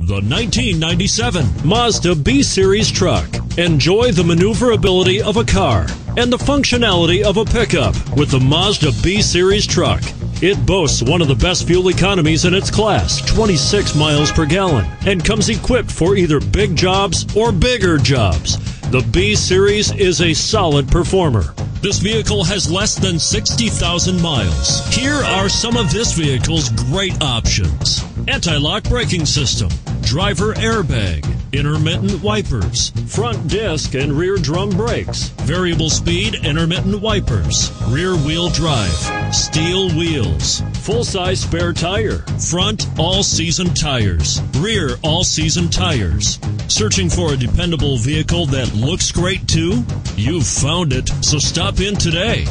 The 1997 Mazda B-Series truck. Enjoy the maneuverability of a car and the functionality of a pickup with the Mazda B-Series truck. It boasts one of the best fuel economies in its class, 26 miles per gallon, and comes equipped for either big jobs or bigger jobs. The B-Series is a solid performer. This vehicle has less than 60,000 miles. Here are some of this vehicle's great options: anti-lock braking system, driver airbag, intermittent wipers, front disc and rear drum brakes, variable speed intermittent wipers, rear wheel drive, steel wheels, full-size spare tire, front all-season tires, rear all-season tires. Searching for a dependable vehicle that looks great too? You've found it, so stop in today.